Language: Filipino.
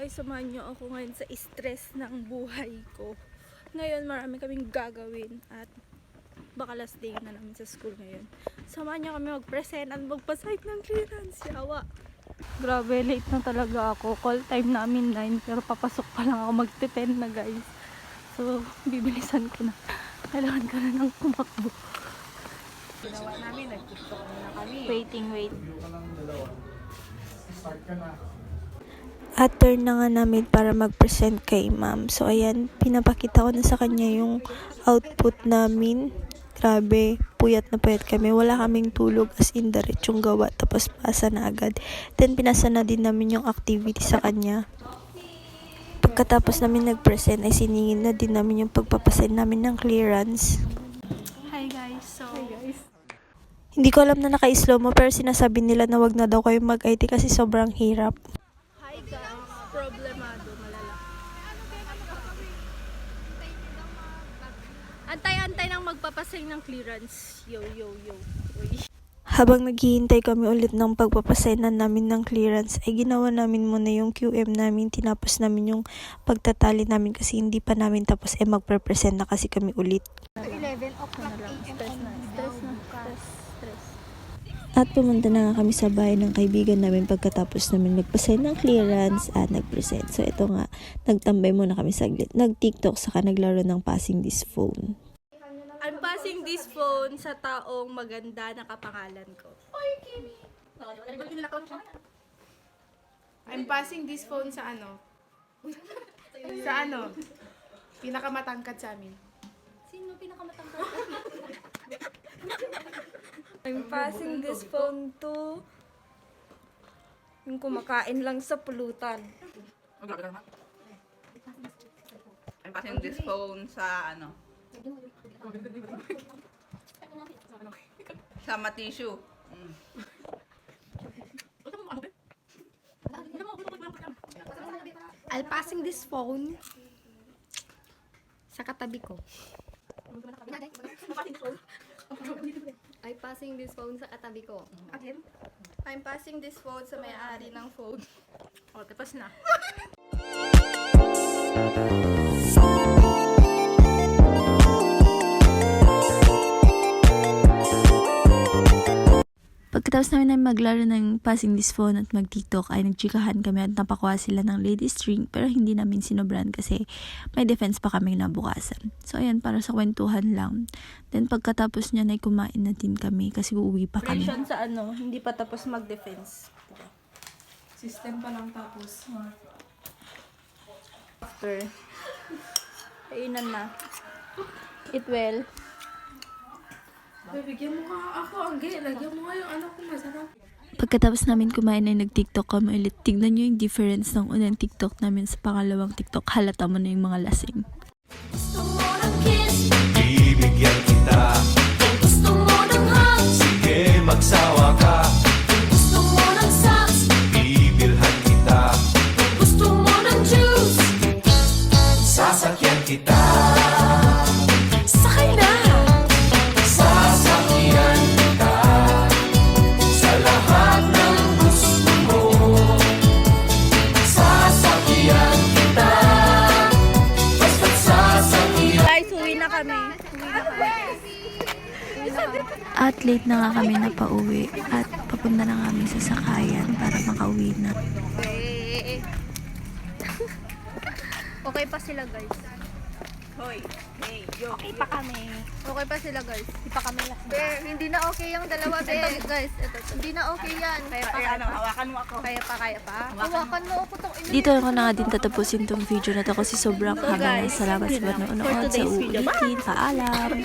guys, samahan niyo ako ngayon sa stress ng buhay ko. Ngayon marami kaming gagawin at baka last day na namin sa school ngayon. Samahan niyo kami mag-present at magpa-site ng clearance. Yawa. Grabe, late na talaga ako. Call time namin 9 pero papasok pa lang ako magte-10 na guys. So, bibilisan ko na. Kailangan ko na ng tumakbo. Ginawa namin, nag-tiktok muna kami. Wait. Start ka na. At turn na nga namin para mag-present kay ma'am. So, ayan, pinapakita ko na sa kanya yung output namin. Grabe, puyat na puyat kami. Wala kaming tulog as in diretsong gawa. Tapos pasa na agad. Then, pinasa na din namin yung activity sa kanya. Pagkatapos namin nag-present, ay siningin na din namin yung pagpapasend namin ng clearance. Hi guys. Hindi ko alam na naka-slow mo, pero sinasabi nila na wag na daw kayo mag-IT kasi sobrang hirap. Hi guys. Problemado, malala. Antay-antay nang magpapasing ng clearance. Yo. Uy. Habang naghihintay kami ulit ng pagpapasenan namin ng clearance, ay ginawa namin muna yung QM namin, tinapos namin yung pagtatali namin kasi hindi pa namin tapos magpe-present na kasi kami ulit. 11 o'clock a.m. Stress. At pumunta na nga kami sa bahay ng kaibigan namin pagkatapos namin magpasign ng clearance at nag-present. So ito nga, nagtambay muna kami saglit. Nag-TikTok saka naglaro ng passing this phone. I'm passing this phone sa taong maganda na kapangalan ko. I'm passing this phone sa ano? Pinakamatangkad sa amin. Sino pinakamatangkad? I'm passing this phone to yung kumakain lang sa pulutan. I'm passing this phone sa ano? Sa matisyo. I'll passing this phone sa katabi ko. I'm passing this phone sa katabi ko. I'm passing this phone sa may-ari ng phone. O, tapos na. Pagkatapos namin na maglaro ng passing this phone at mag-TikTok ay nagchikahan kami at napakuha sila ng ladies drink pero hindi namin sinobran kasi may defense pa kaming nabukasan. So ayan, para sa kwentuhan lang. Then pagkatapos niya ay kumain na din kami kasi uuwi pa kami. Operation sa ano, hindi pa tapos mag-defense. System pa lang tapos. After. Kainan na. Eat well. Bigyan mo nga ako, Angge. Lagyan mo nga yung ano ko, masarap. Pagkatapos namin kumain ay nag-TikTok kami ulit. Tignan nyo yung difference ng unang TikTok namin sa pangalawang TikTok. Halata mo na yung mga lasing. Bibigyan kita. Kung gusto mo ng hugs, Sige, magsawa ka. kung gusto mo ng socks, Bibilhan kita. kung gusto mo ng juice, Sasakyan kita. sakay na! Sasakyan kita. Sa lahat ng gusto mo. Sasakyan kita. Basta't sasakyan. Guys, uwi na kami. At late na nga kami na pauwi at papunta na kami sa sakayan para makauwi na. Okay pa sila guys. Hoy, hey, yo. Okay pa kami. Okay pa sila guys. Hindi pa kami lasing. Hindi na okay yung dalawa. Ito guys, ito. Hindi na okay yan. Kaya pa, Ano, hawakan mo ako. Kaya pa. Hawakan mo ako tong Dito ko na nga din tatapusin tong video na to kasi sobrang haba na. Salamat sa panonood sa uulitin. Paalam!